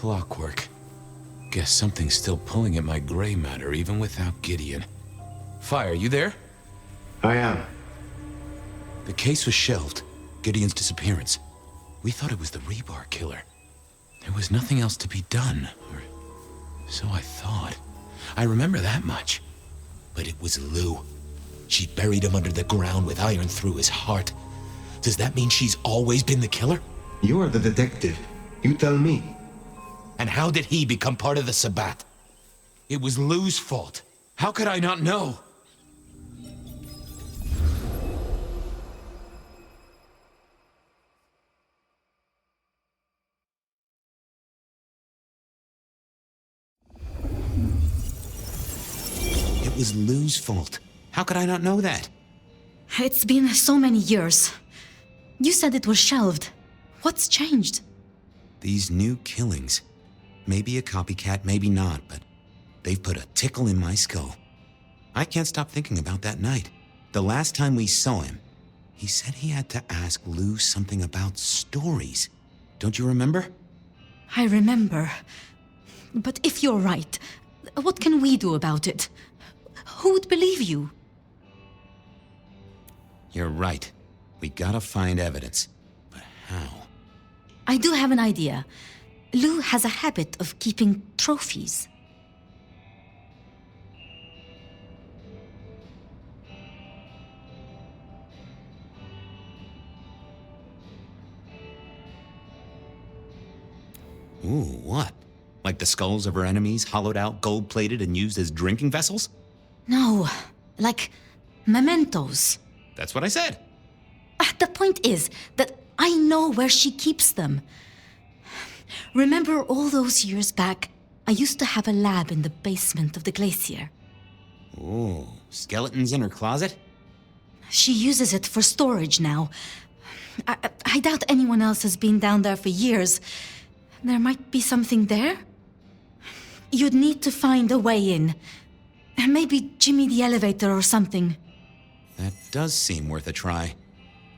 clockwork. Guess something's still pulling at my gray matter even without Gideon. Fire, you there? I am. The case was shelved. Gideon's disappearance. We thought it was the rebar killer. There was nothing else to be done, or so I thought. I remember that much. But it was Lou. She buried him under the ground with iron through his heart. Does that mean she's always been the killer? You are the detective. You tell me. And how did he become part of the Sabbat? It was Lou's fault. How could I not know? It was Lou's fault. How could I not know that? It's been so many years. You said it was shelved. What's changed? These new killings. Maybe a copycat, maybe not, but they've put a tickle in my skull. I can't stop thinking about that night. The last time we saw him, he said he had to ask Lou something about stories. Don't you remember? I remember. But if you're right, what can we do about it? Who would believe you? You're right. We gotta find evidence. But how? I do have an idea. Lou has a habit of keeping trophies. Ooh, what? Like the skulls of her enemies, hollowed out, gold-plated, and used as drinking vessels? No, like mementos. That's what I said. The point is that I know where she keeps them. Remember all those years back, I used to have a lab in the basement of the glacier. Ooh, skeletons in her closet? She uses it for storage now. I doubt anyone else has been down there for years. There might be something there. You'd need to find a way in. Maybe Jimmy the elevator or something. That does seem worth a try.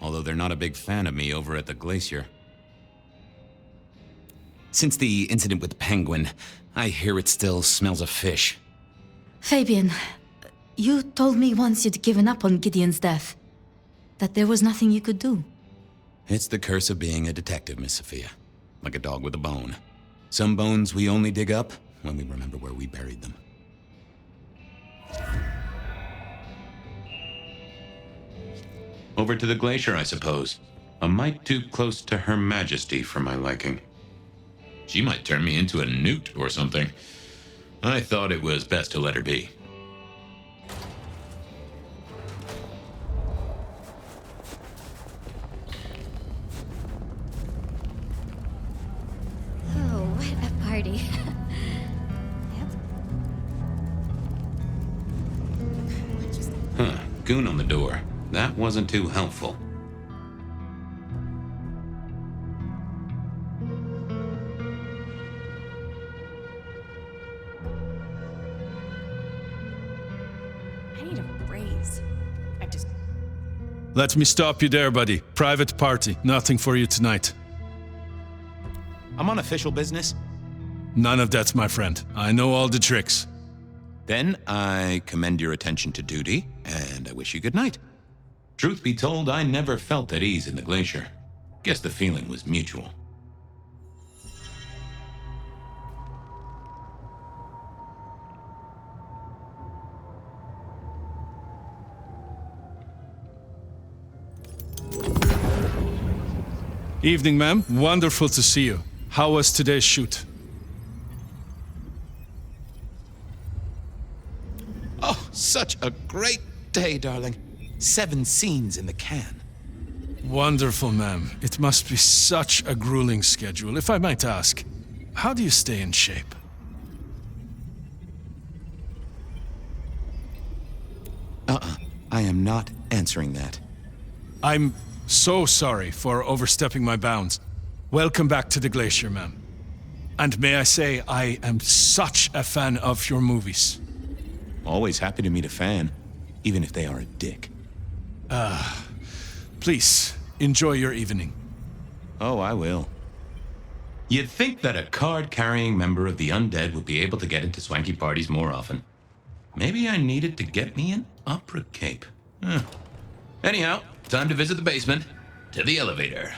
Although they're not a big fan of me over at the glacier. Since the incident with the penguin, I hear it still smells of fish. Fabian, you told me once you'd given up on Gideon's death. That there was nothing you could do. It's the curse of being a detective, Miss Sophia. Like a dog with a bone. Some bones we only dig up when we remember where we buried them. Over to the glacier, I suppose. A mite too close to Her Majesty for my liking. She might turn me into a newt or something. I thought it was best to let her be. Oh, what a party. Huh, goon on the door. That wasn't too helpful. I need a raise. Let me stop you there, buddy. Private party. Nothing for you tonight. I'm on official business. None of that, my friend. I know all the tricks. Then I commend your attention to duty, and I wish you good night. Truth be told, I never felt at ease in the glacier. Guess the feeling was mutual. Evening, ma'am. Wonderful to see you. How was today's shoot? Oh, such a great day, darling. 7 scenes in the can. Wonderful, ma'am. It must be such a grueling schedule. If I might ask, how do you stay in shape? I am not answering that. I'm so sorry for overstepping my bounds. Welcome back to the glacier, ma'am. And may I say, I am such a fan of your movies. Always happy to meet a fan, even if they are a dick. Please, enjoy your evening. Oh, I will. You'd think that a card-carrying member of the undead would be able to get into swanky parties more often. Maybe I needed to get me an opera cape. Huh. Anyhow, time to visit the basement. To the elevator.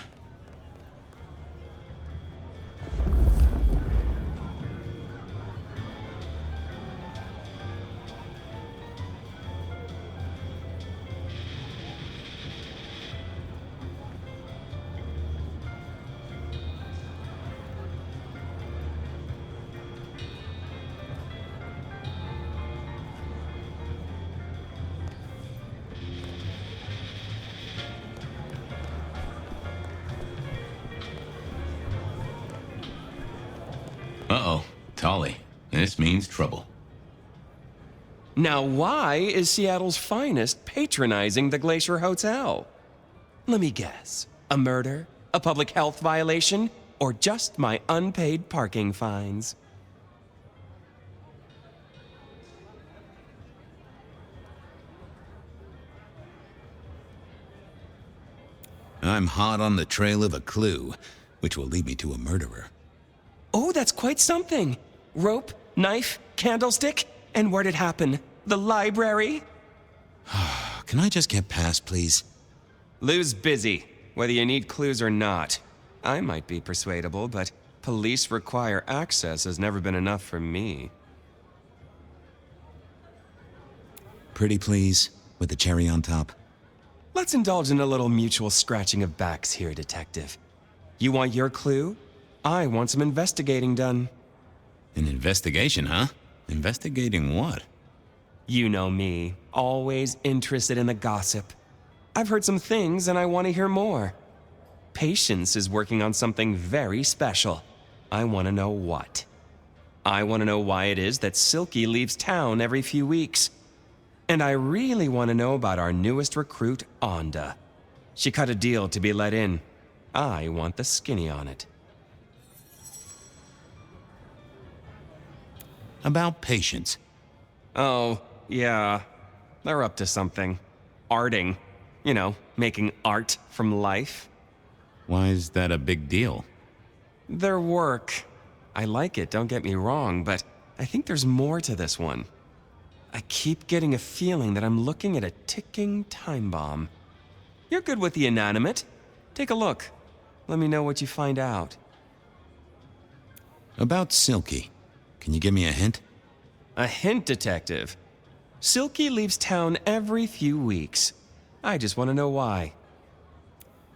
Uh-oh, Tolly. This means trouble. Now, why is Seattle's finest patronizing the Glacier Hotel? Let me guess. A murder? A public health violation? Or just my unpaid parking fines? I'm hot on the trail of a clue, which will lead me to a murderer. Oh, that's quite something. Rope, knife, candlestick, and where'd it happen? The library? Can I just get past, please? Lou's busy, whether you need clues or not. I might be persuadable, but police require access has never been enough for me. Pretty please, with the cherry on top. Let's indulge in a little mutual scratching of backs here, Detective. You want your clue? I want some investigating done. An investigation, huh? Investigating what? You know me, always interested in the gossip. I've heard some things and I want to hear more. Patience is working on something very special. I want to know what. I want to know why it is that Silky leaves town every few weeks. And I really want to know about our newest recruit, Onda. She cut a deal to be let in. I want the skinny on it. About Patience. Oh, yeah. They're up to something. Arting. You know, making art from life. Why is that a big deal? Their work. I like it, don't get me wrong, but I think there's more to this one. I keep getting a feeling that I'm looking at a ticking time bomb. You're good with the inanimate. Take a look. Let me know what you find out. About Silky. Can you give me a hint? A hint, Detective. Silky leaves town every few weeks. I just want to know why.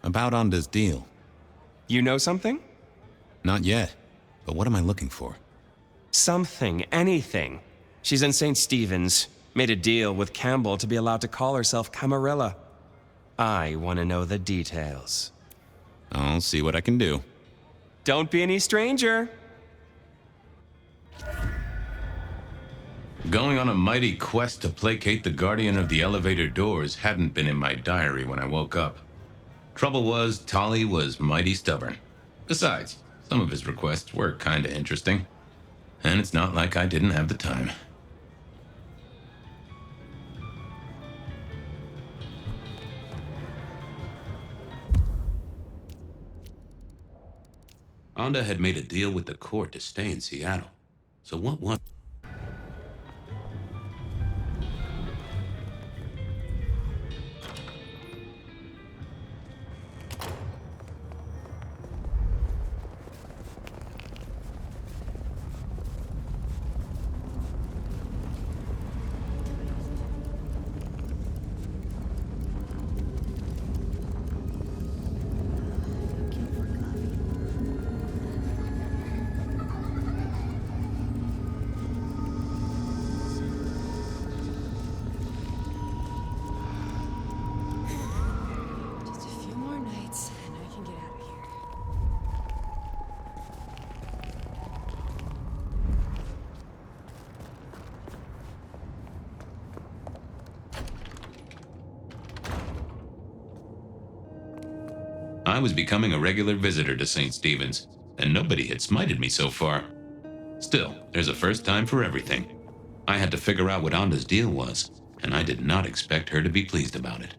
About Onda's deal. You know something? Not yet. But what am I looking for? Something, anything. She's in St. Stephen's. Made a deal with Campbell to be allowed to call herself Camarilla. I want to know the details. I'll see what I can do. Don't be any stranger. Going on a mighty quest to placate the guardian of the elevator doors hadn't been in my diary when I woke up. Trouble was, Tolly was mighty stubborn. Besides, some of his requests were kinda interesting. And it's not like I didn't have the time. Onda had made a deal with the court to stay in Seattle. So what was... Just a few more nights, and I can get out of here. I was becoming a regular visitor to St. Stephen's, and nobody had smited me so far. Still, there's a first time for everything. I had to figure out what Onda's deal was, and I did not expect her to be pleased about it.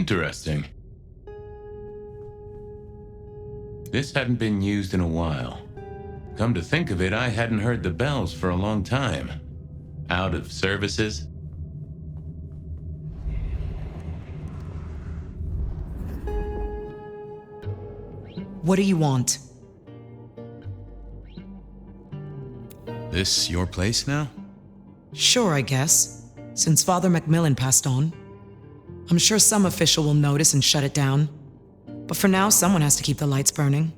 Interesting. This hadn't been used in a while. Come to think of it, I hadn't heard the bells for a long time. Out of services? What do you want? This your place now? Sure, I guess. Since Father Macmillan passed on. I'm sure some official will notice and shut it down. But for now, someone has to keep the lights burning.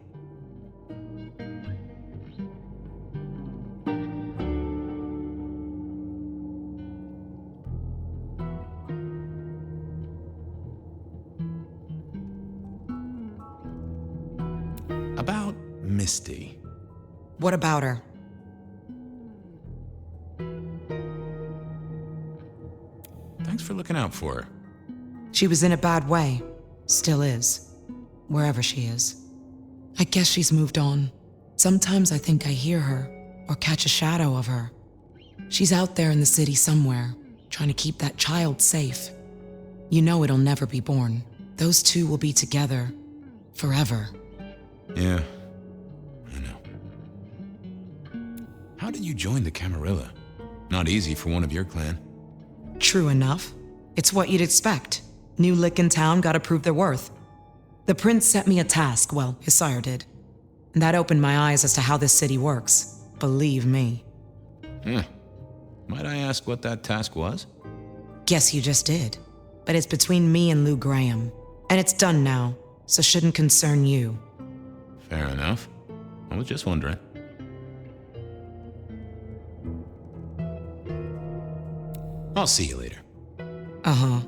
About Misty. What about her? Thanks for looking out for her. She was in a bad way. Still is. Wherever she is. I guess she's moved on. Sometimes I think I hear her, or catch a shadow of her. She's out there in the city somewhere, trying to keep that child safe. You know it'll never be born. Those two will be together. Forever. Yeah, I know. How did you join the Camarilla? Not easy for one of your clan. True enough. It's what you'd expect. New lick in town gotta prove their worth. The prince set me a task, well, his sire did. And that opened my eyes as to how this city works. Believe me. Might I ask what that task was? Guess you just did. But it's between me and Lou Graham. And it's done now, so shouldn't concern you. Fair enough. I was just wondering. I'll see you later. Uh-huh.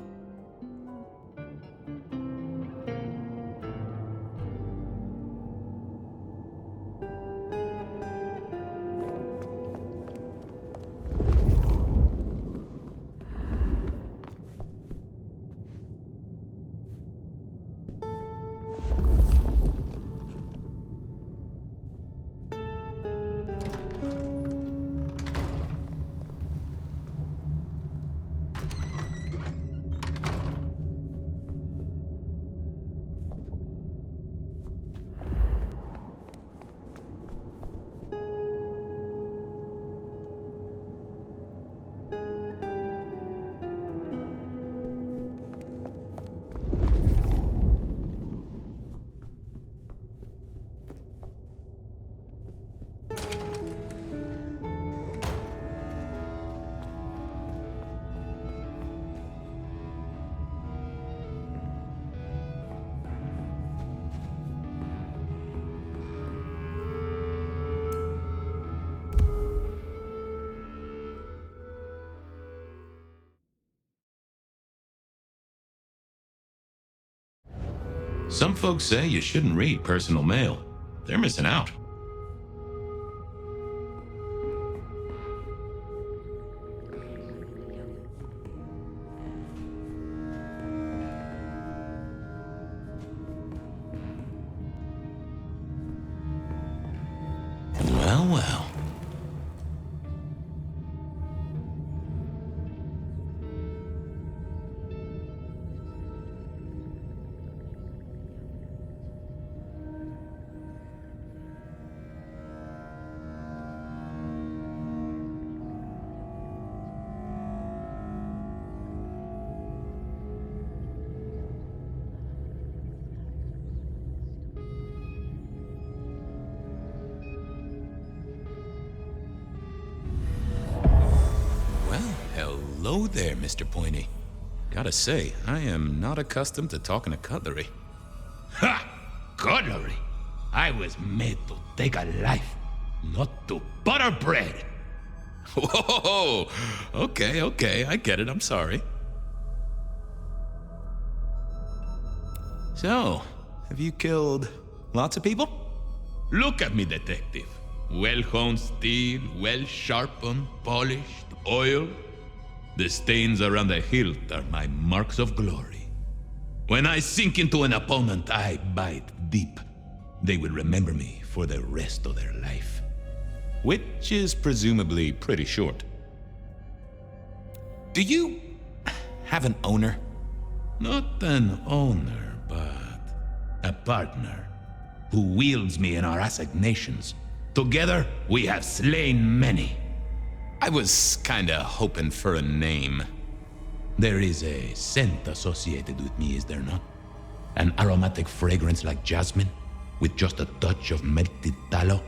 Some folks say you shouldn't read personal mail. They're missing out. Well, well. Hello there, Mr. Pointy. Gotta say, I am not accustomed to talking to cutlery. Ha! Cutlery? I was made to take a life, not to butter bread. Whoa! Okay, I get it, I'm sorry. So, have you killed lots of people? Look at me, detective. Well-honed steel, well-sharpened, polished, oiled. The stains around the hilt are my marks of glory. When I sink into an opponent, I bite deep. They will remember me for the rest of their life. Which is presumably pretty short. Do you have an owner? Not an owner, but a partner who wields me in our assignations. Together, we have slain many. I was kinda hoping for a name. There is a scent associated with me, is there not? An aromatic fragrance like jasmine, with just a touch of melted tallow.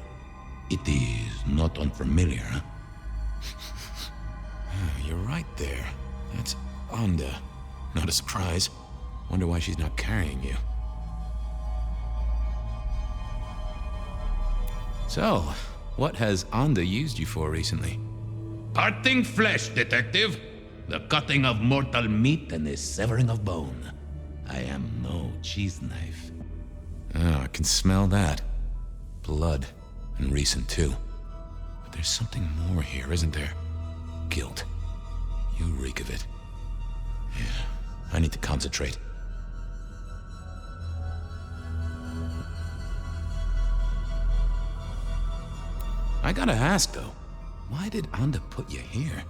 It is not unfamiliar, huh? You're right there. That's Onda. Not a surprise. Wonder why she's not carrying you. So, what has Onda used you for recently? Parting flesh, detective. The cutting of mortal meat and the severing of bone. I am no cheese knife. Oh, I can smell that. Blood. And recent, too. But there's something more here, isn't there? Guilt. You reek of it. Yeah, I need to concentrate. I gotta ask, though. Why did Onda put you here?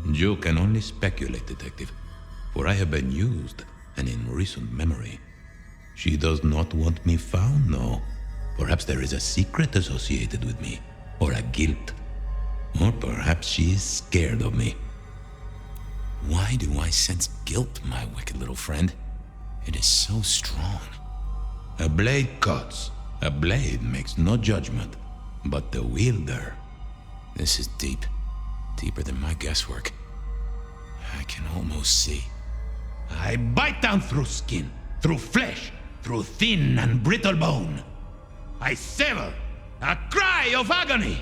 You can only speculate, detective. For I have been used, and in recent memory. She does not want me found, no. Perhaps there is a secret associated with me, or a guilt. Or perhaps she is scared of me. Why do I sense guilt, my wicked little friend? It is so strong. A blade cuts. A blade makes no judgment. But the wielder... This is deep. Deeper than my guesswork. I can almost see. I bite down through skin, through flesh, through thin and brittle bone. I sever, a cry of agony.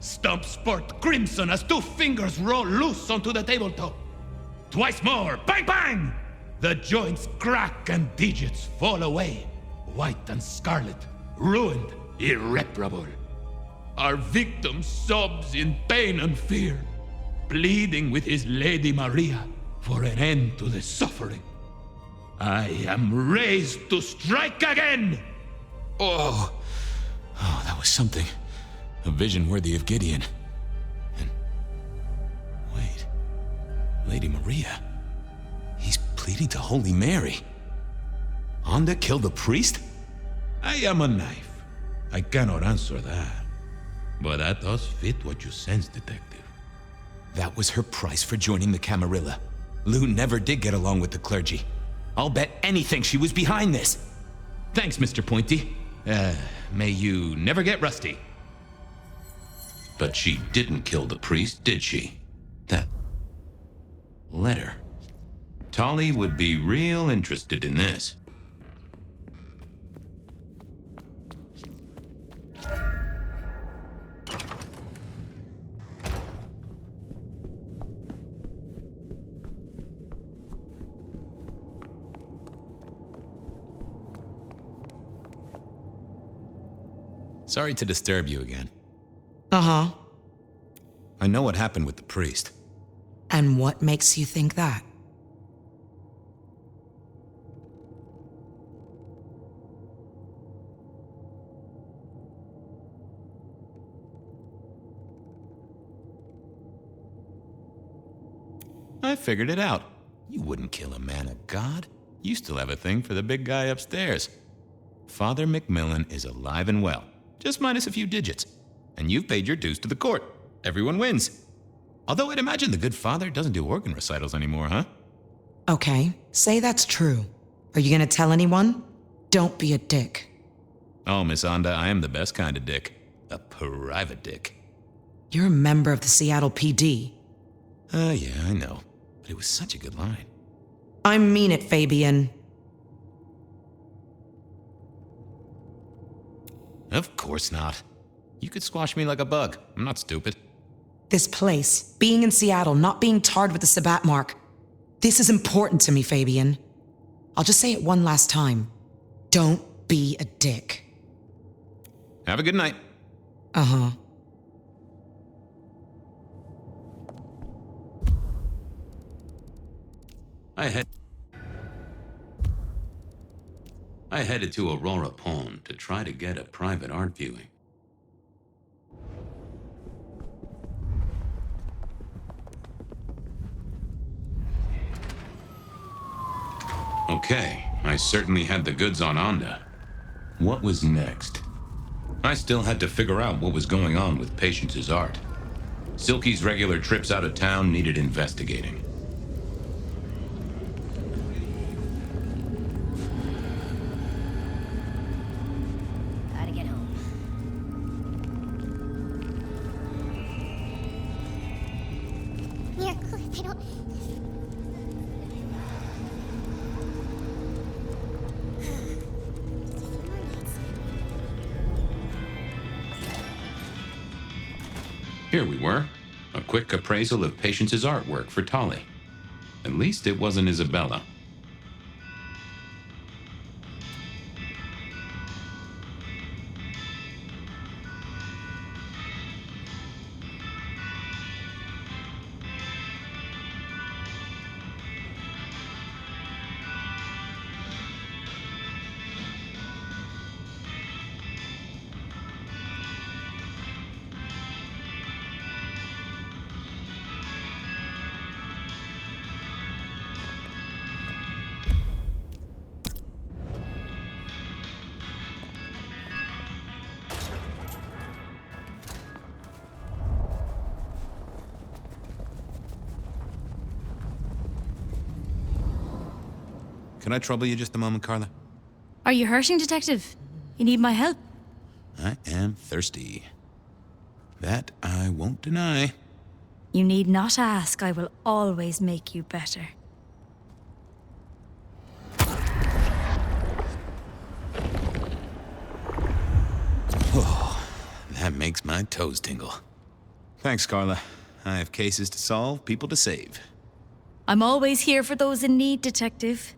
Stumps spurt crimson as 2 fingers roll loose onto the tabletop. Twice more, bang bang! The joints crack and digits fall away, white and scarlet, ruined, irreparable. Our victim sobs in pain and fear, pleading with his Lady Maria for an end to the suffering. I am raised to strike again! Oh, that was something. A vision worthy of Gideon. And... wait. Lady Maria. He's pleading to Holy Mary. Onda killed the priest? I am a knife. I cannot answer that. But that does fit what you sense, detective. That was her price for joining the Camarilla. Lou never did get along with the clergy. I'll bet anything she was behind this. Thanks, Mr. Pointy. May you never get rusty. But she didn't kill the priest, did she? That letter. Tolly would be real interested in this. Sorry to disturb you again. Uh-huh. I know what happened with the priest. And what makes you think that? I figured it out. You wouldn't kill a man of God. You still have a thing for the big guy upstairs. Father McMillan is alive and well, just minus a few digits. And you've paid your dues to the court. Everyone wins. Although I'd imagine the good father doesn't do organ recitals anymore, huh? Okay, say that's true. Are you gonna tell anyone? Don't be a dick. Oh, Miss Onda, I am the best kind of dick. A private dick. You're a member of the Seattle PD. Yeah, I know. But it was such a good line. I mean it, Fabian. Of course not. You could squash me like a bug. I'm not stupid. This place, being in Seattle, not being tarred with the Sabbat mark. This is important to me, Fabian. I'll just say it one last time. Don't be a dick. Have a good night. Uh-huh. I headed to Aurora Pond to try to get a private art viewing. Okay, I certainly had the goods on Onda. What was next? I still had to figure out what was going on with Patience's art. Silky's regular trips out of town needed investigating. Gotta get home. Miracle, I don't... Here we were. A quick appraisal of Patience's artwork for Tolly. At least it wasn't Isabella. Can I trouble you just a moment, Carla? Are you hurting, Detective? You need my help? I am thirsty. That I won't deny. You need not ask. I will always make you better. Oh, that makes my toes tingle. Thanks, Carla. I have cases to solve, people to save. I'm always here for those in need, Detective.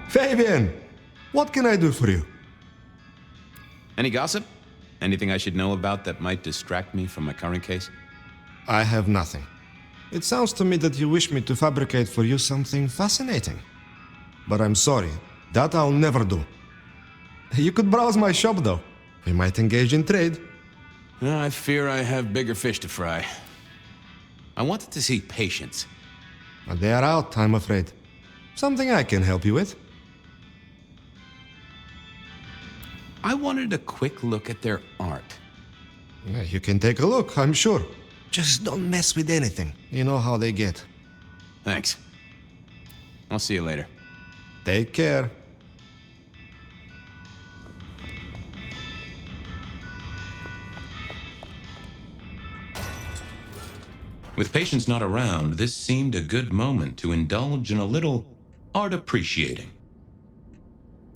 Fabian! What can I do for you? Any gossip? Anything I should know about that might distract me from my current case? I have nothing. It sounds to me that you wish me to fabricate for you something fascinating. But I'm sorry, that I'll never do. You could browse my shop though. We might engage in trade. I fear I have bigger fish to fry. I wanted to see Patience. But they are out, I'm afraid. Something I can help you with. I wanted a quick look at their art. Yeah, you can take a look, I'm sure. Just don't mess with anything. You know how they get. Thanks. I'll see you later. Take care. With Patience not around, this seemed a good moment to indulge in a little art appreciating.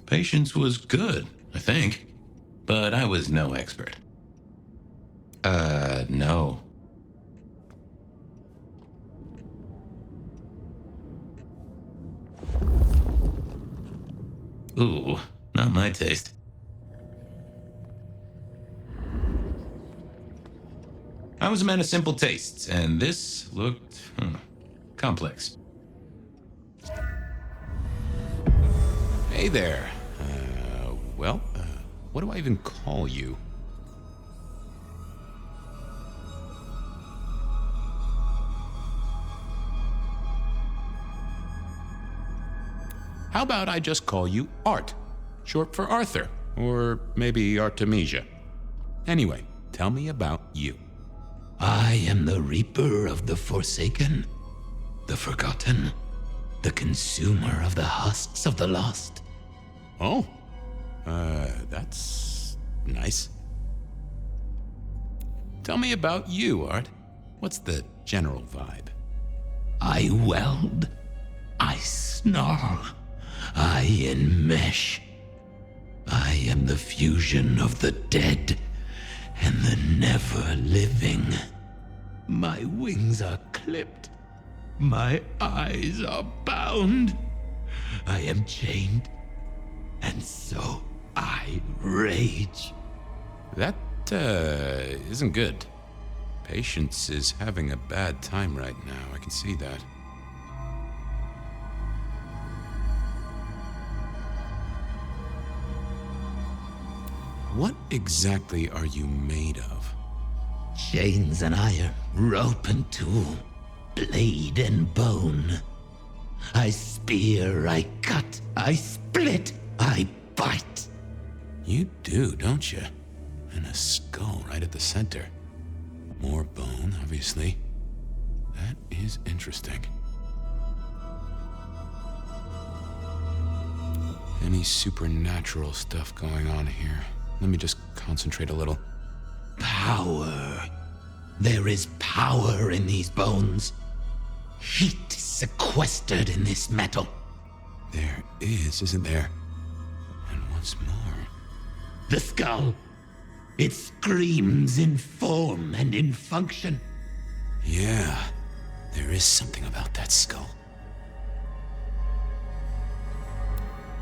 Patience was good, I think, but I was no expert. No. Ooh, not my taste. I was a man of simple tastes, and this looked complex. Hey there. What do I even call you? How about I just call you Art, short for Arthur, or maybe Artemisia. Anyway, tell me about you. I am the Reaper of the Forsaken, the Forgotten, the Consumer of the Husks of the Lost. Oh, that's nice. Tell me about you, Art. What's the general vibe? I weld, I snarl, I enmesh. I am the fusion of the dead and the never living. My wings are clipped, My eyes are bound. I am chained. And so I rage. That, isn't good. Patience is having a bad time right now, I can see that. What exactly are you made of? Chains and iron, rope and tool, blade and bone. I spear, I cut, I split, I bite. You do, don't you? And a skull right at the center. More bone, obviously. That is interesting. Any supernatural stuff going on here? Let me just concentrate a little. Power. There is power in these bones. Heat sequestered in this metal. There is, isn't there? And what's more? The skull. It screams in form and in function. Yeah, there is something about that skull.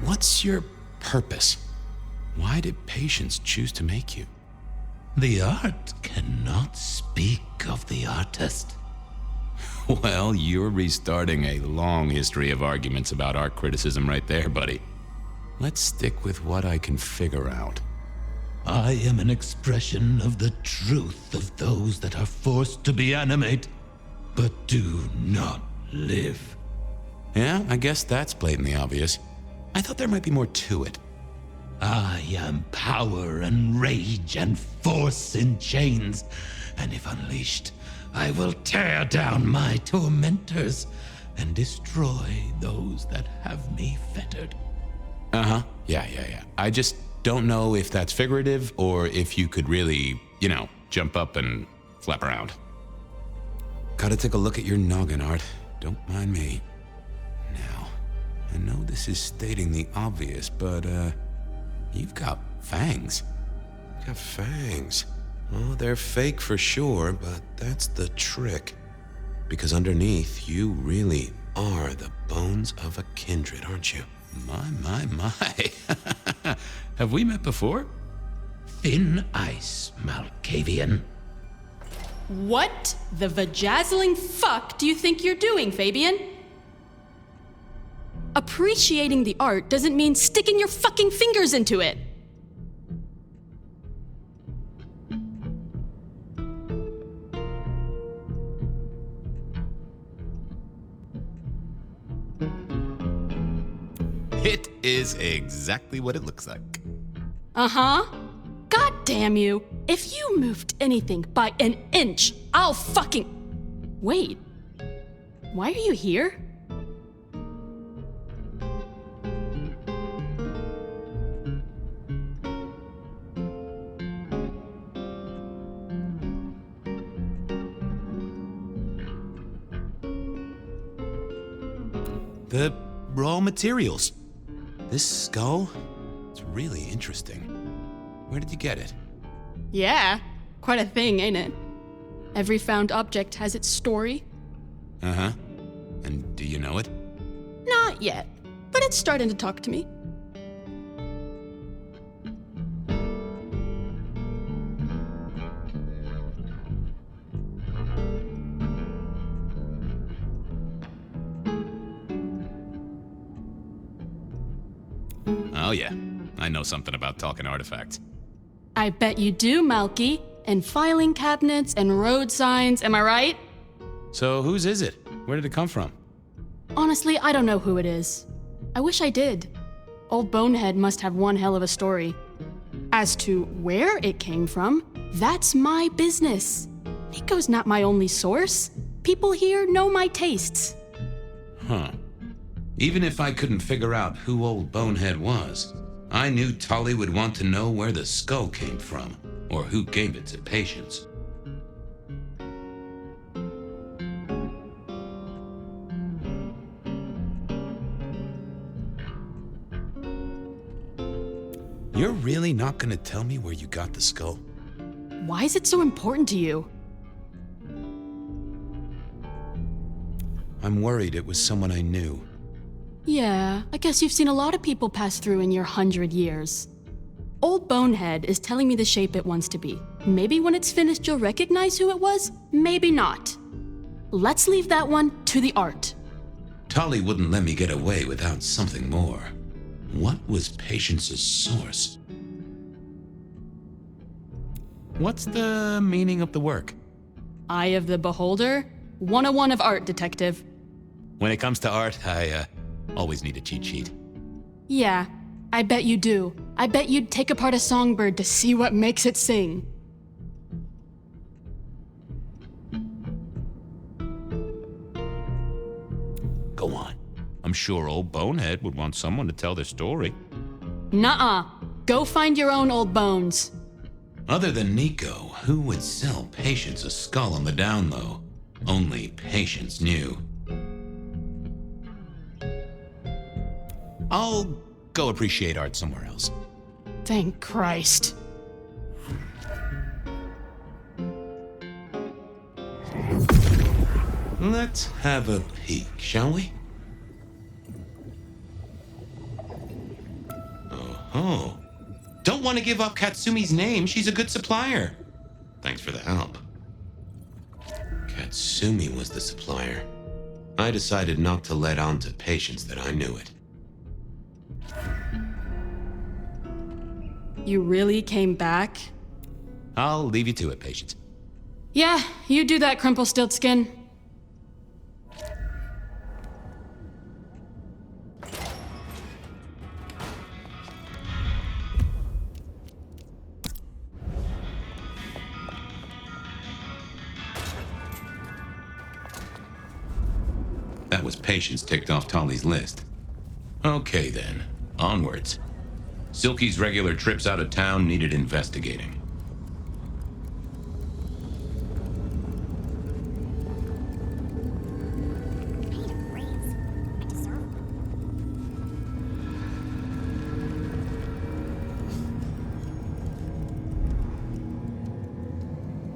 What's your purpose? Why did Patience choose to make you? The art cannot speak of the artist. Well, you're restarting a long history of arguments about art criticism right there, buddy. Let's stick with what I can figure out. I am an expression of the truth of those that are forced to be animate, but do not live. Yeah, I guess that's blatantly obvious. I thought there might be more to it. I am power and rage and force in chains, and if unleashed, I will tear down my tormentors and destroy those that have me fettered. Uh-huh. Yeah. I just don't know if that's figurative or if you could really, jump up and flap around. Gotta take a look at your noggin, Art. Don't mind me. Now, I know this is stating the obvious, but, you've got fangs. You've got fangs. Oh, they're fake for sure, but that's the trick. Because underneath, you really are the bones of a kindred, aren't you? My. Have we met before? Thin ice, Malkavian. What the vajazzling fuck do you think you're doing, Fabian? Appreciating the art doesn't mean sticking your fucking fingers into it. It is exactly what it looks like. Uh-huh. God damn you. If you moved anything by an inch, I'll fucking... Wait. Why are you here? The raw materials. This skull? It's really interesting. Where did you get it? Yeah, quite a thing, ain't it? Every found object has its story. Uh-huh. And do you know it? Not yet, but it's starting to talk to me. Oh yeah, I know something about talking artifacts. I bet you do, Malky. And filing cabinets and road signs, am I right? So whose is it? Where did it come from? Honestly, I don't know who it is. I wish I did. Old Bonehead must have one hell of a story. As to where it came from, that's my business. Nico's not my only source. People here know my tastes. Huh. Even if I couldn't figure out who Old Bonehead was, I knew Tully would want to know where the skull came from, or who gave it to Patience. You're really not gonna tell me where you got the skull? Why is it so important to you? I'm worried it was someone I knew. Yeah, I guess you've seen a lot of people pass through in your 100 years. Old Bonehead is telling me the shape it wants to be. Maybe when it's finished you'll recognize who it was, maybe not. Let's leave that one to the art. Tolly wouldn't let me get away without something more. What was Patience's source? What's the meaning of the work? Eye of the Beholder? 101 of art, detective. When it comes to art, I always need a cheat sheet. Yeah, I bet you do. I bet you'd take apart a songbird to see what makes it sing. Go on. I'm sure old Bonehead would want someone to tell their story. Nuh-uh. Go find your own old bones. Other than Nico, who would sell Patience a skull on the down low? Only Patience knew. I'll go appreciate art somewhere else. Thank Christ. Let's have a peek, shall we? Oh. Don't want to give up Katsumi's name. She's a good supplier. Thanks for the help. Katsumi was the supplier. I decided not to let on to Patience that I knew it. You really came back? I'll leave you to it, Patience. Yeah, you do that, Crumplestiltskin. That was Patience ticked off Tolly's list. Okay then, onwards. Silky's regular trips out of town needed investigating.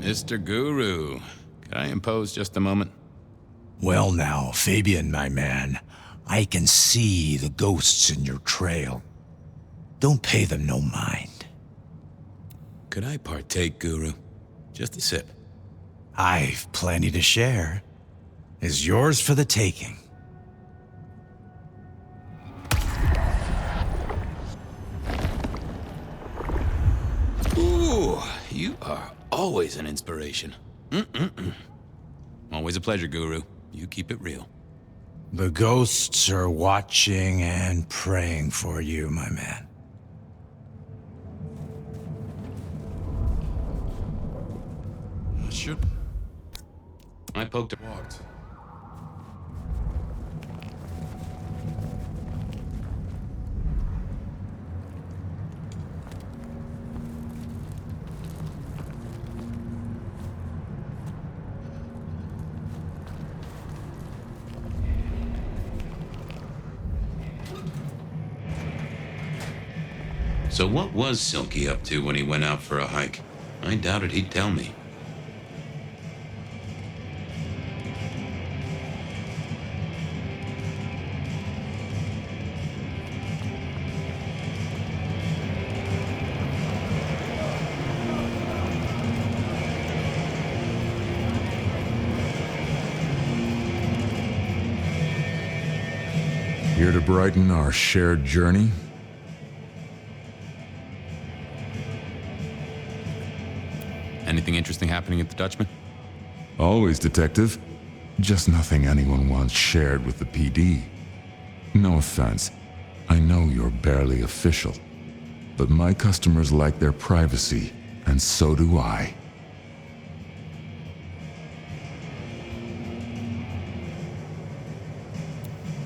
Mr. Guru, could I impose just a moment? Well now, Fabian, my man, I can see the ghosts in your trail. Don't pay them no mind. Could I partake, Guru? Just a sip. I've plenty to share. Is yours for the taking. Ooh, you are always an inspiration. Always a pleasure, Guru. You keep it real. The ghosts are watching and praying for you, my man. Sure. I poked her. What? So what was Silky up to when he went out for a hike? I doubted he'd tell me. Here to brighten our shared journey? Anything interesting happening at the Dutchman? Always, Detective. Just nothing anyone wants shared with the PD. No offense. I know you're barely official. But my customers like their privacy, and so do I.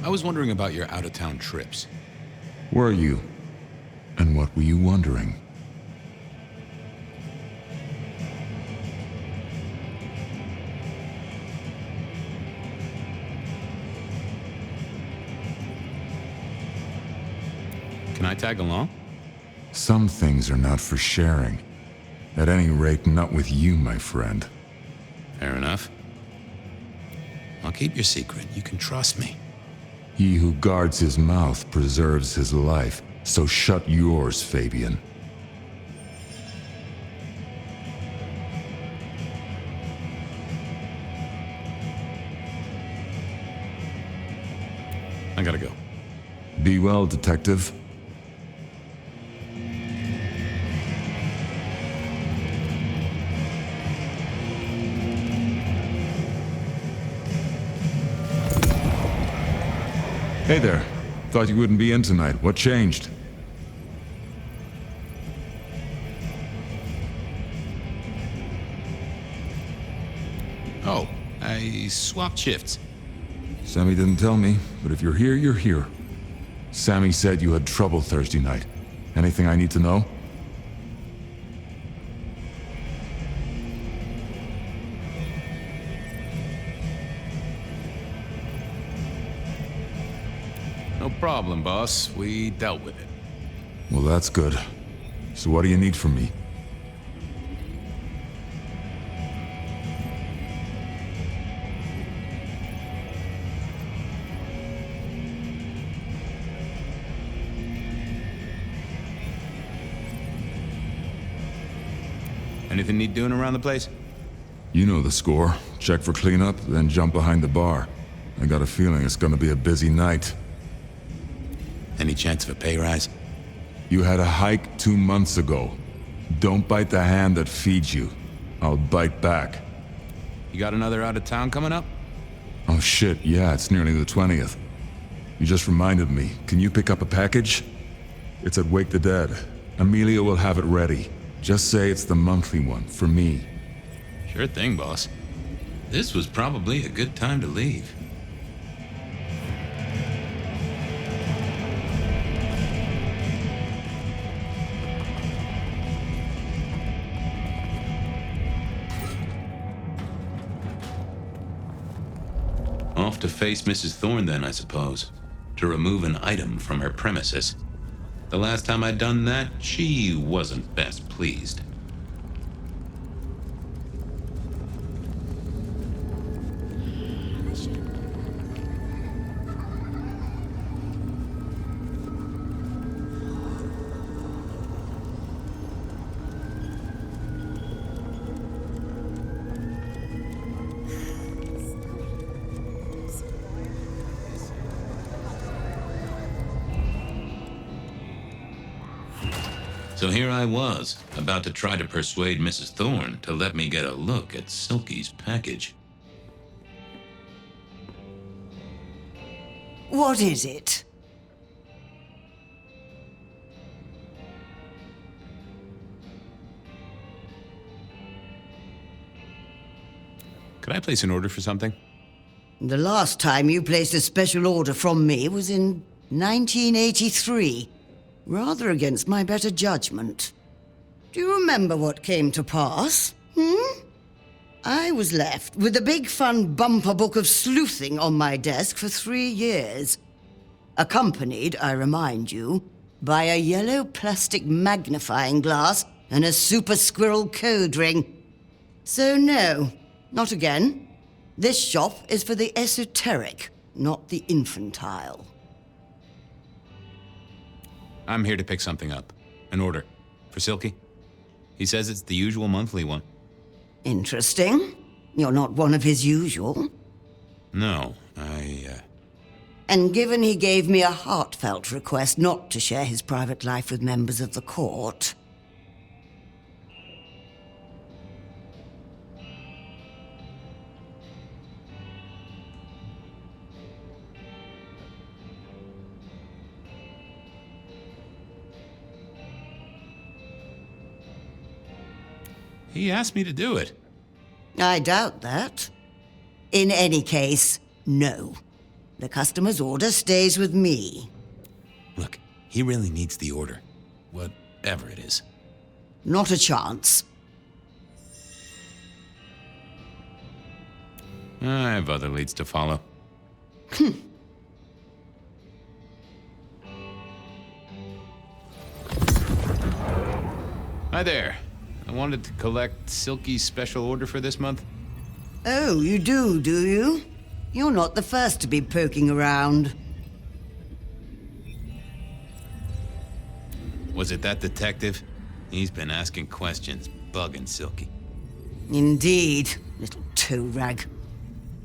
I was wondering about your out-of-town trips. Were you? And what were you wondering? Can I tag along? Some things are not for sharing. At any rate, not with you, my friend. Fair enough. I'll keep your secret. You can trust me. He who guards his mouth preserves his life, so shut yours, Fabian. I gotta go. Be well, detective. Hey there. Thought you wouldn't be in tonight. What changed? Oh, I swapped shifts. Sammy didn't tell me, but if you're here, you're here. Sammy said you had trouble Thursday night. Anything I need to know? No problem, boss. We dealt with it. Well, that's good. So what do you need from me? Anything need doing around the place? You know the score. Check for cleanup, then jump behind the bar. I got a feeling it's gonna be a busy night. Any chance of a pay rise? You had a hike 2 months ago. Don't bite the hand that feeds you. I'll bite back. You got another out of town coming up? Oh shit, yeah, it's nearly the 20th. You just reminded me. Can you pick up a package? It's at Wake the Dead. Amelia will have it ready. Just say it's the monthly one, for me. Sure thing, boss. This was probably a good time to leave. Off to face Mrs. Thorne then, I suppose. To remove an item from her premises. The last time I'd done that, she wasn't best pleased. So here I was, about to try to persuade Mrs. Thorne to let me get a look at Silky's package. What is it? Could I place an order for something? The last time you placed a special order from me was in 1983. Rather against my better judgment. Do you remember what came to pass? I was left with a big fun bumper book of sleuthing on my desk for 3 years. Accompanied, I remind you, by a yellow plastic magnifying glass and a super squirrel code ring. So no, not again. This shop is for the esoteric, not the infantile. I'm here to pick something up. An order. For Silky. He says it's the usual monthly one. Interesting. You're not one of his usual. No, And given he gave me a heartfelt request not to share his private life with members of the court... He asked me to do it. I doubt that. In any case, no. The customer's order stays with me. Look, he really needs the order. Whatever it is. Not a chance. I have other leads to follow. Hi there. I wanted to collect Silky's special order for this month. Oh, you do you? You're not the first to be poking around. Was it that detective? He's been asking questions, bugging Silky. Indeed, little toe rag.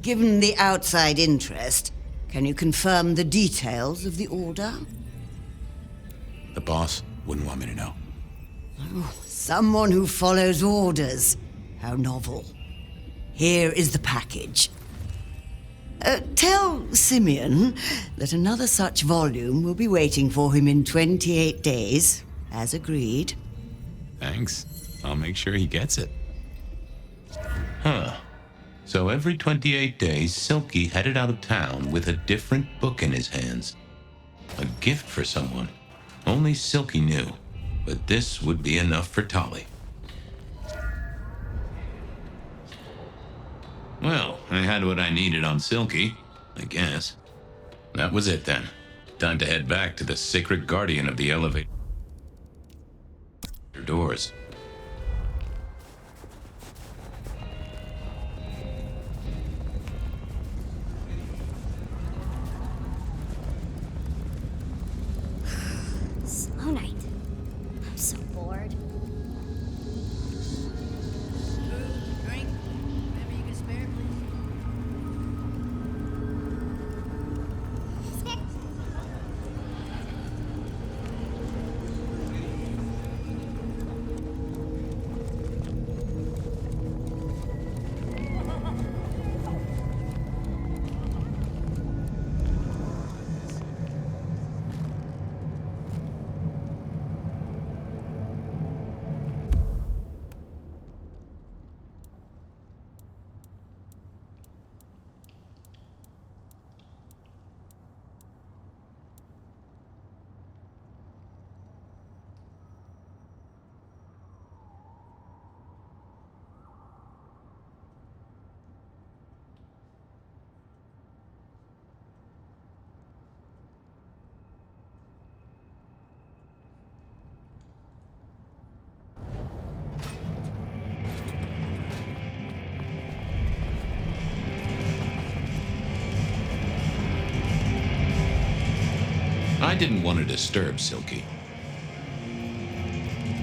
Given the outside interest, can you confirm the details of the order? The boss wouldn't want me to know. Oh, someone who follows orders. How novel. Here is the package. Tell Simeon that another such volume will be waiting for him in 28 days, as agreed. Thanks. I'll make sure he gets it. Huh. So every 28 days, Silky headed out of town with a different book in his hands. A gift for someone. Only Silky knew. But this would be enough for Tolly. Well, I had what I needed on Silky, I guess. That was it then. Time to head back to the sacred guardian of the elevator doors. Slow night. I'm so bored. Drink. Whatever you can spare, please. I didn't want to disturb Silky.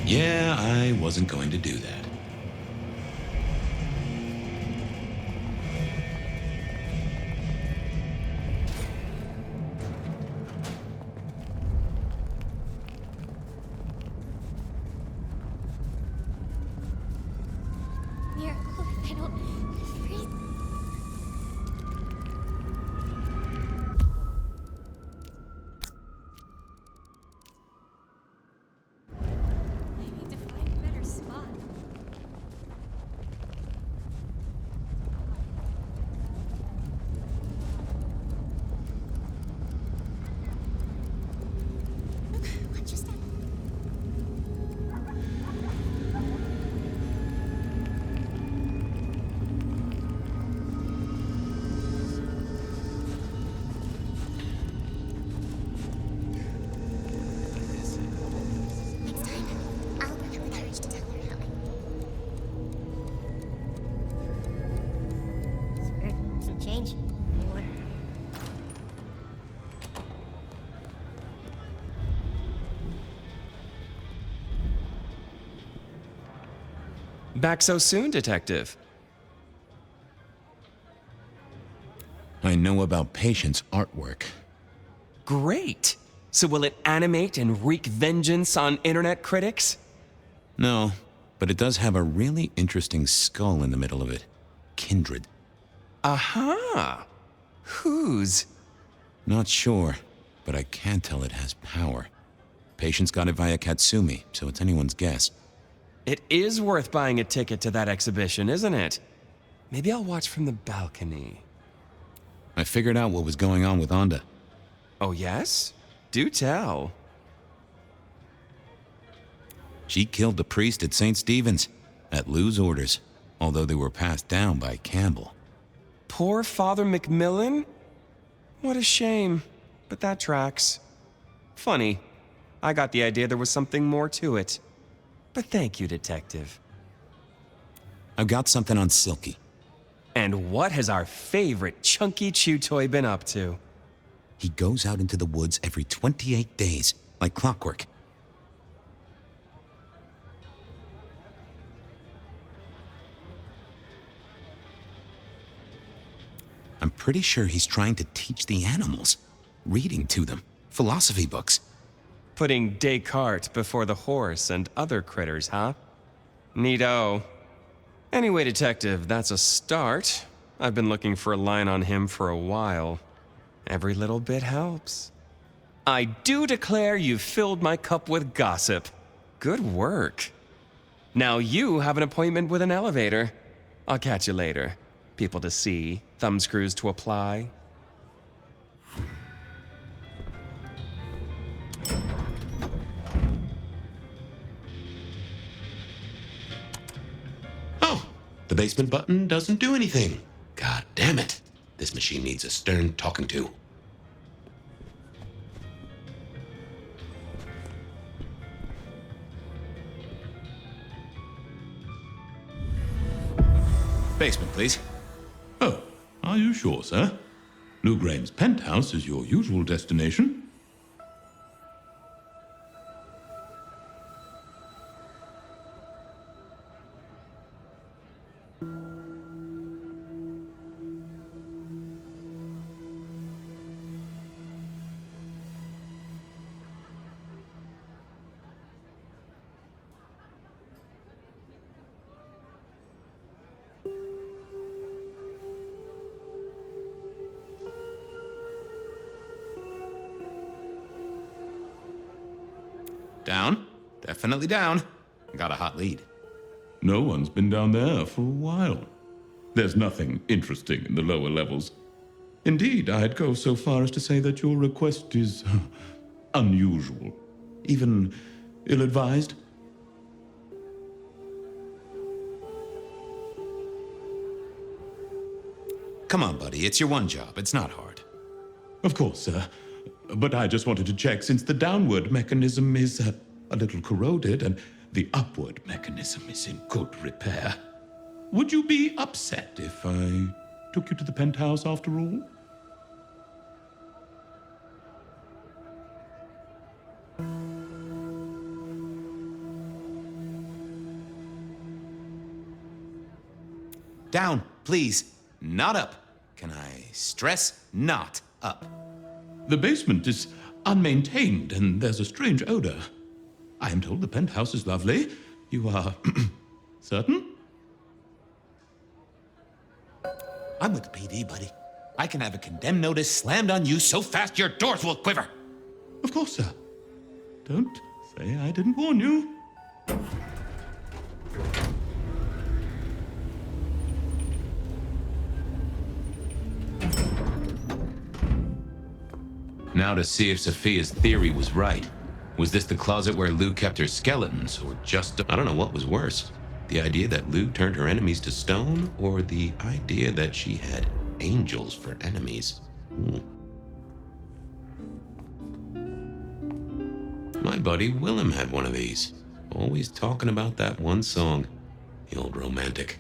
Yeah, I wasn't going to do that. Miracle, I don't freeze. I need to find a better spot. What just happened? Next time, I'll have the courage to tell her how some change. Anyone? Back so soon, Detective? I know about Patient's artwork. Great! So will it animate and wreak vengeance on internet critics? No, but it does have a really interesting skull in the middle of it. Kindred. Aha! Whose? Not sure, but I can tell it has power. Patient's got it via Katsumi, so it's anyone's guess. It is worth buying a ticket to that exhibition, isn't it? Maybe I'll watch from the balcony. I figured out what was going on with Onda. Oh, yes? Do tell. She killed the priest at St. Stephen's, at Lou's orders, although they were passed down by Campbell. Poor Father Macmillan? What a shame, but that tracks. Funny. I got the idea there was something more to it. But thank you, Detective. I've got something on Silky. And what has our favorite chunky chew toy been up to? He goes out into the woods every 28 days, like clockwork. I'm pretty sure he's trying to teach the animals, reading to them, philosophy books. Putting Descartes before the horse and other critters, huh? Neato. Anyway, Detective, that's a start. I've been looking for a line on him for a while. Every little bit helps. I do declare you've filled my cup with gossip. Good work. Now you have an appointment with an elevator. I'll catch you later. People to see, thumbscrews to apply. Oh, the basement button doesn't do anything. God damn it. This machine needs a stern talking to. Basement, please. Oh, are you sure, sir? Lou Graham's penthouse is your usual destination. Down. Definitely down. Got a hot lead. No one's been down there for a while. There's nothing interesting in the lower levels. Indeed, I'd go so far as to say that your request is unusual, even ill-advised. Come on, buddy. It's your one job. It's not hard. Of course, sir. But I just wanted to check since the downward mechanism is a little corroded and the upward mechanism is in good repair. Would you be upset if I took you to the penthouse after all? Down, please. Not up. Can I stress not up? The basement is unmaintained and there's a strange odor. I am told the penthouse is lovely. You are certain? I'm with the PD, buddy. I can have a condemned notice slammed on you so fast your doors will quiver. Of course, sir. Don't say I didn't warn you. Now to see if Sophia's theory was right. Was this the closet where Lou kept her skeletons, or just... I don't know what was worse. The idea that Lou turned her enemies to stone, or the idea that she had angels for enemies? My buddy Willem had one of these. Always talking about that one song. The old romantic.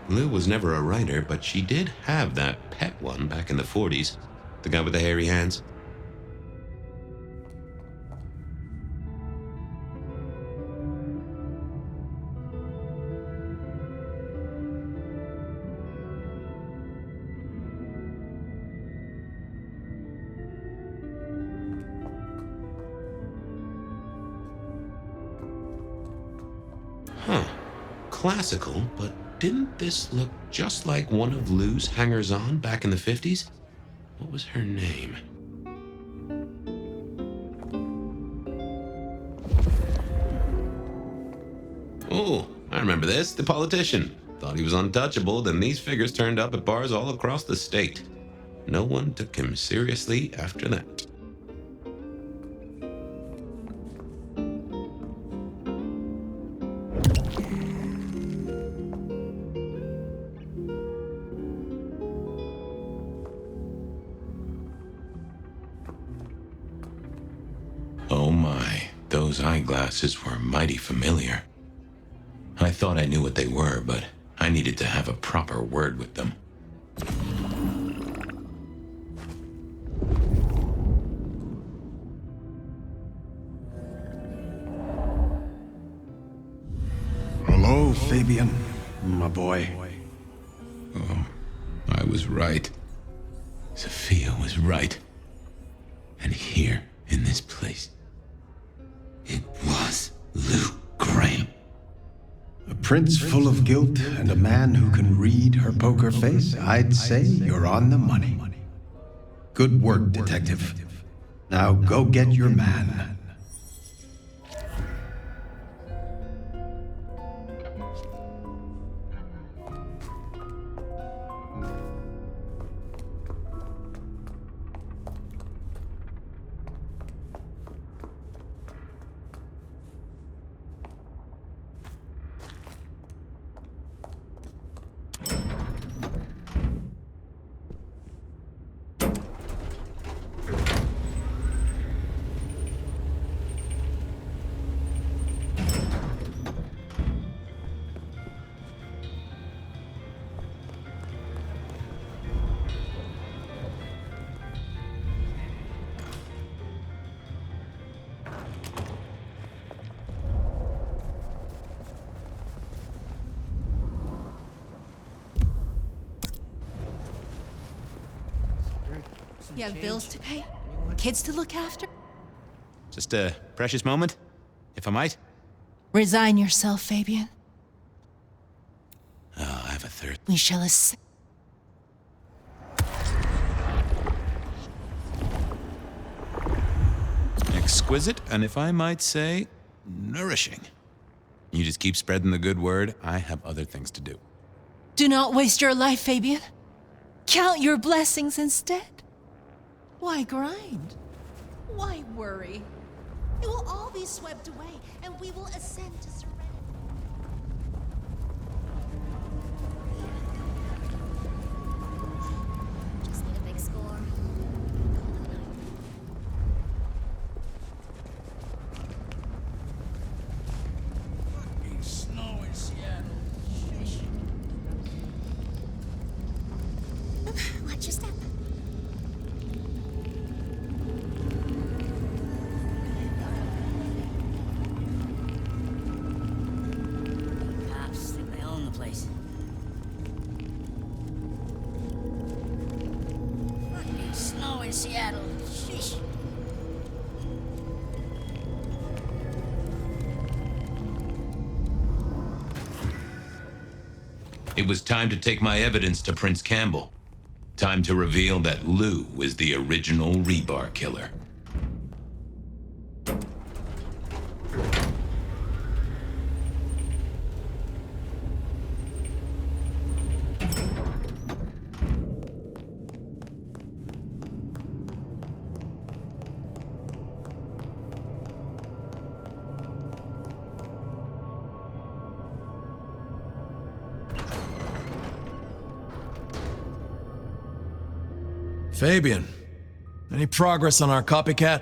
Lou was never a writer, but she did have that pet one back in the 40s. The guy with the hairy hands. Classical, but didn't this look just like one of Lou's hangers-on back in the 50s? What was her name? Oh, I remember this. The politician. Thought he was untouchable, then these figures turned up at bars all across the state. No one took him seriously after that. my, those eyeglasses were mighty familiar. I thought I knew what they were, but I needed to have a proper word with them. Hello, Fabian, my boy. Oh, I was right. Sophia was right. And here, in this place, it was Luke Graham. A prince full of guilt and a man who can read her poker face. I'd say you're on the money. Good work, detective. Now go get your man. You have bills to pay? Kids to look after? Just a precious moment, if I might. Resign yourself, Fabian. Oh, I have a third. We shall Exquisite, and if I might say, nourishing. You just keep spreading the good word. I have other things to do. Do not waste your life, Fabian. Count your blessings instead. Why grind? Why worry? It will all be swept away, and we will ascend to serenity. Just need a big score. Fucking snow in Seattle. Watch your step. Cops think they own the place. Fucking snow in Seattle. Sheesh. It was time to take my evidence to Prince Campbell. Time to reveal that Lou is the original rebar killer. Fabian, any progress on our copycat?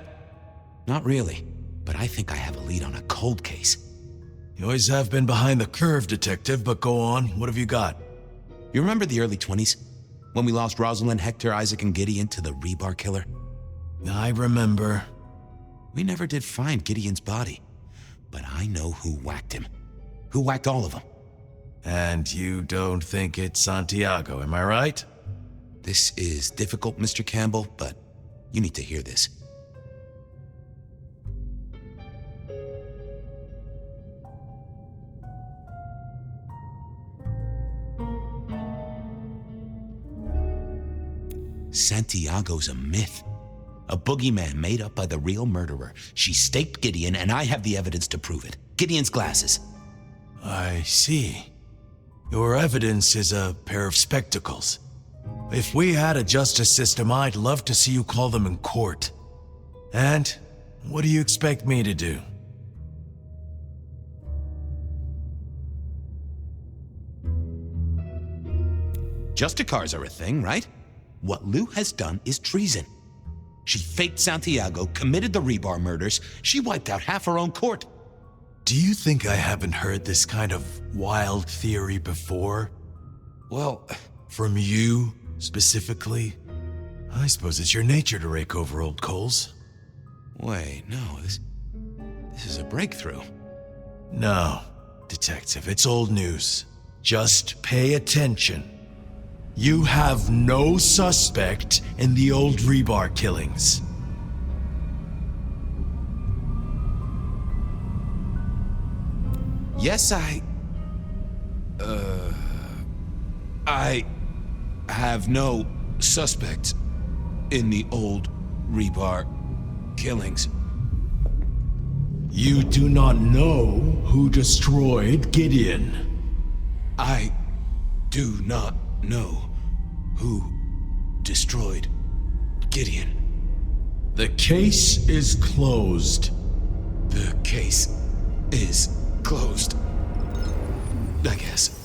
Not really, but I think I have a lead on a cold case. You always have been behind the curve, detective, but go on. What have you got? You remember the early 20s? When we lost Rosalind, Hector, Isaac, and Gideon to the rebar killer? I remember. We never did find Gideon's body, but I know who whacked him. Who whacked all of them. And you don't think it's Santiago, am I right? This is difficult, Mr. Campbell, but you need to hear this. Santiago's a myth. A boogeyman made up by the real murderer. She staked Gideon, and I have the evidence to prove it. Gideon's glasses. I see. Your evidence is a pair of spectacles. If we had a justice system, I'd love to see you call them in court. And what do you expect me to do? Justicars are a thing, right? What Lou has done is treason. She faked Santiago, committed the Rebar murders. She wiped out half her own court. Do you think I haven't heard this kind of wild theory before? Well, from you, specifically? I suppose it's your nature to rake over old coals. Wait, no, this is a breakthrough. No, Detective, it's old news. Just pay attention. You have no suspect in the old Rebar killings. Yes, I have no suspect in the old Rebar killings. You do not know who destroyed Gideon. I do not know who destroyed Gideon. The case is closed. The case is closed, I guess.